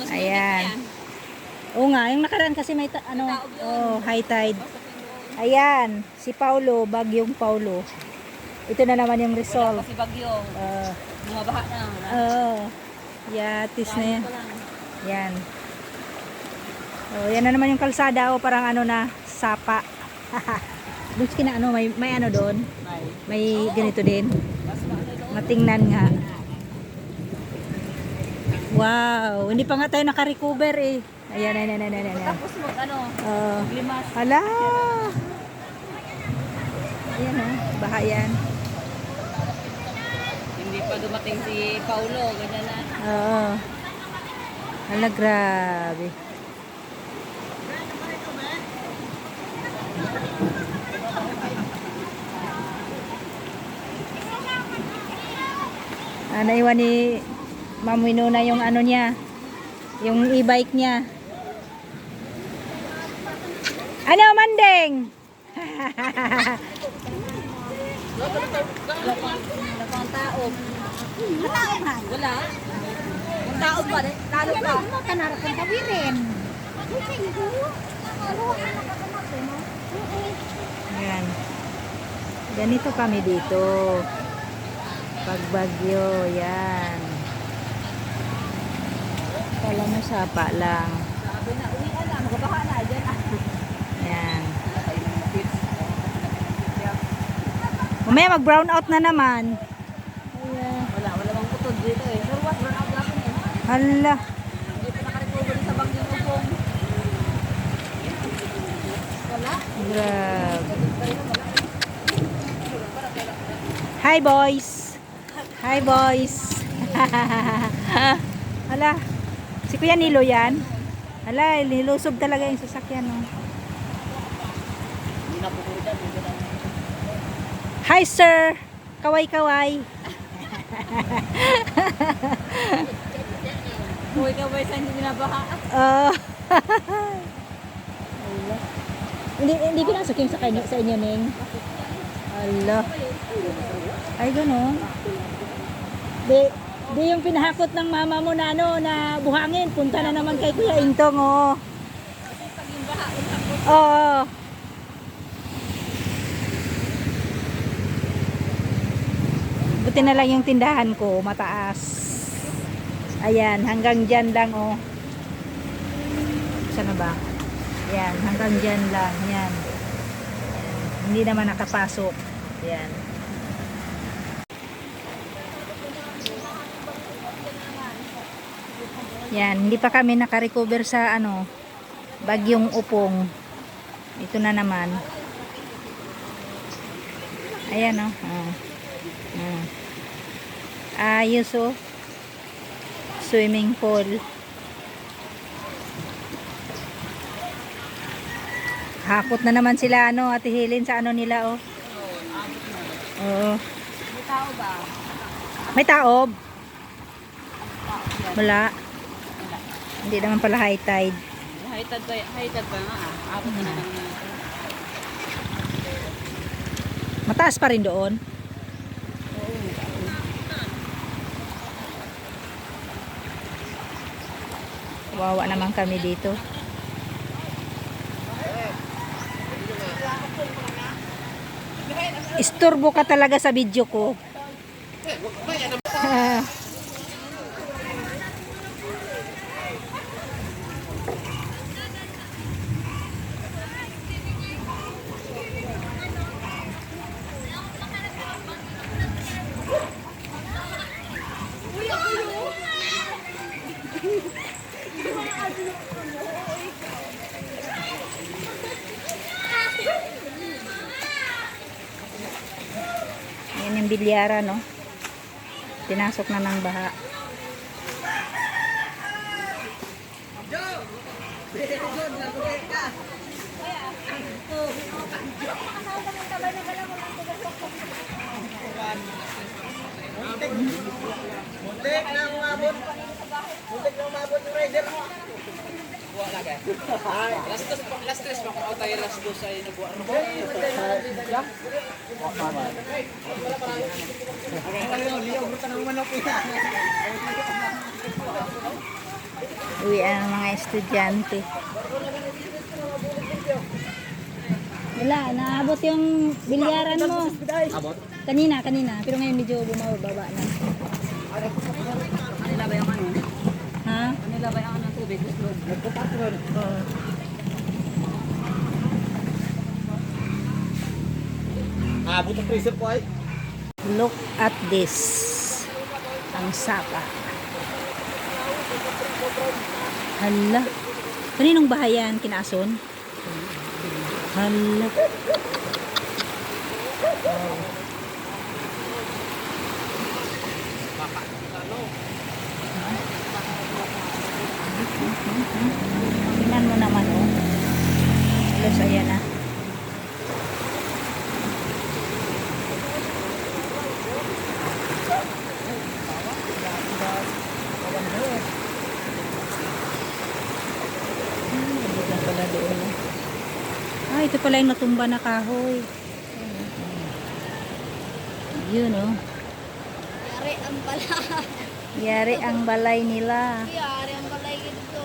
Ayan. Oo nga, yung nakaraan kasi may high tide. Ayan, si Paulo, bagyong Paulo. Ito na naman yung result. Kasi bagyong. Bumabaha na. Yatis na yan. Yan. Yan na naman yung kalsada. Parang na, sapa. Buski na may doon. May ganito din. Matingnan nga. Wow, hindi pa nga tayo naka-recover eh. Ayan. Tapos limas. Hala. Ayan baha yan. Hindi pa dumating si Paulo, ganyan na. Hala, grabe. Naiwan ni Ma'am Winona yung niya. Yung e-bike niya. Ano, Mandeng? Wala pang tao. Wala. Ang tao pa rin. Talo pa. Kanara kang kawirin. Ayan. Ganito kami dito. Pagbagyo, yan. Kala mo sapa lang. Sabi na, uwian na. Magabaha na. Diyan na. Yan. Mamaya mag-brown out na naman. Wala bang putod dito eh. Pero what? Brown out natin eh. Hala. Hindi pa nakarecover sa bagyong upong. Wala. Grabe. Hi boys. Hi boys. Hala. Si Kuya Nilo yan. Hala, nilusob talaga yung sasakyan. Hi sir. Kaway-kaway. Kaway-kaway sa hindi binabaha. Hindi pinasok yung sa inyo, Ning. Hala. Ay, gano'n. Di yung pinahakot ng mama mo na na buhangin. Punta na naman kay Kuya Intong, oh. Kasi pag yung baha, Oo. Buti na lang yung tindahan ko, mataas. Ayan, hanggang dyan lang, oh. Saan na ba? Ayan, hanggang dyan lang. Ayan. Hindi naman nakapasok. Ayan. Yan, hindi pa kami naka-recover sa bagyong upong. Ito na naman. Ayan ayos swimming pool. Hakot na naman sila Ate Helen sa nila Oo. may tao ba? May taob? Wala. Hindi naman pala high tide. High tide pa nga Abot na naman. Mataas pa rin doon. Wawa naman kami dito. Istorbo ka talaga sa video ko. Yan yung bilyara, pinasok na ng baha. Muntik na umabot. Muntik na umabot yung rider mo. Wala ka. Last tres pa kung tayo last dos ay nabuha. Ano ba? Liyaw, bruta ng manok. Uwi ang mga estudyante. Wala, naabot yung bilyaran mo. Abot? Kanina. Pero ngayon medyo bumababa na. Kanila ba yung ano? Ha? Kanila ba yung ano ng tubig? Oo. Abot ang freezer po ay. Look at this. Ang sapa. Hala. Kaninong bahayan? Kinason? Hala. Tingnan mo naman, oh. Halos, ayan na. Dito pala doon. Ah, ito pala yung natumba na kahoy. Yun, oh. Yari ang bala. Yari ang balay nila. Yari ang balay dito.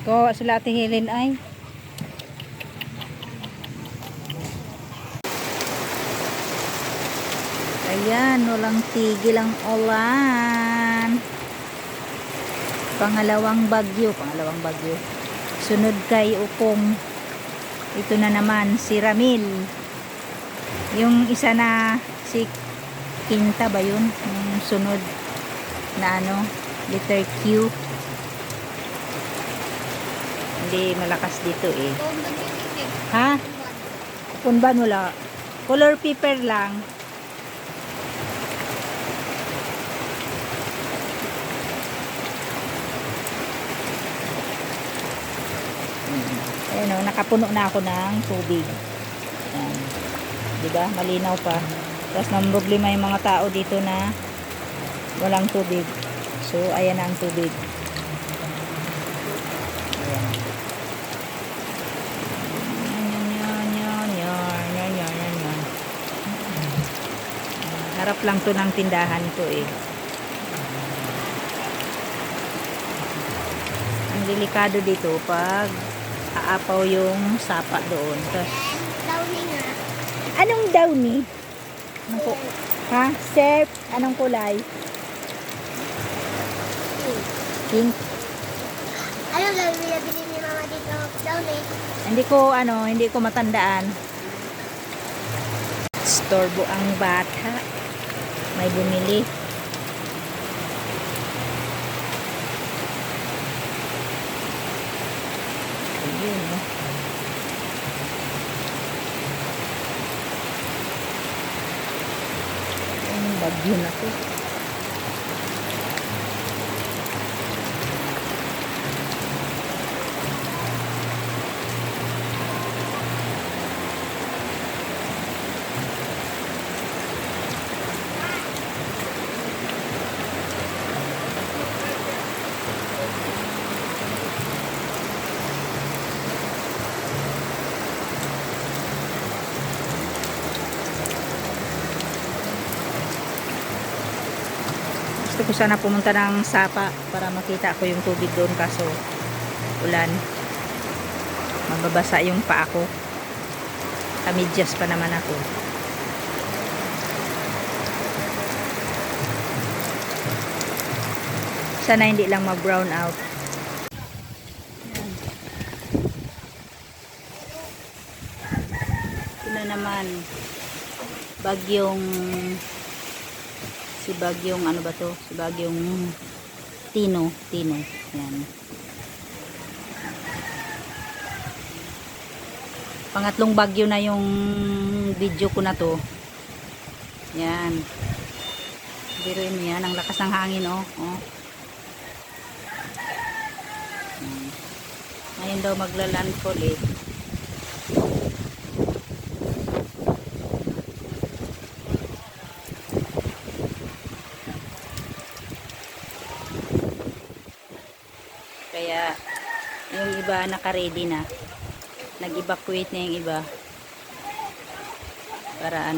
Ko sila Ate Helen ay. Ayan, walang tigil ang ulan. Pangalawang bagyo. Sunod kay Ukong. Ito na naman si Ramil. Yung isa na si Quinta ba yun? Yung sunod na ano, letter Q. Hindi malakas dito eh. Kung nagtitig. Ha? Punban wala. Color paper lang. Ayan o, nakapuno na ako ng tubig. Ayan. Diba? Malinaw pa. Tapos nang problema yung mga tao dito na walang tubig. So, ayan na ang tubig. Ayan. Harap lang to ng tindahan ko eh. Ang delikado dito pag aapaw yung sapa doon. Tapos, Downy nga. anong downy? Ha? Surf? Anong kulay? Pink? Ano gawin binabili ni mama dito? Downy. Hindi ko matandaan. Storbo ang bata. May bumili. Ayun, no? Ang bagyo na to. Gusto ko sana pumunta ng Sapa para makita ko yung tubig doon kaso ulan. Mababasa yung paa ko. Kamidyas pa naman ako. Sana hindi lang mag-brown out. na naman bagyong ano ba to? Si bagyong Tino. Yan. Pangatlong bagyo na yung video ko na to. Yan. Biruin mo yan. Ang lakas ng hangin, oh. Ngayon daw magla-landfall eh. Kaya yung iba naka-ready na. Nag-evacuate na yung iba. Para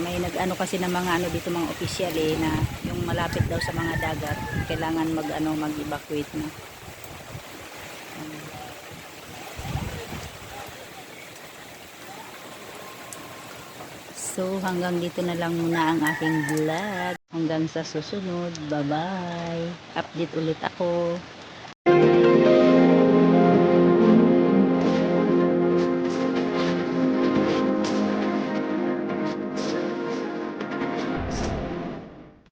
may nag-ano kasi ng mga dito mga official eh, na yung malapit daw sa mga dagat kailangan mag-evacuate na. So hanggang dito na lang muna ang aking vlog. Hanggang sa susunod. Bye bye. Update ulit ako.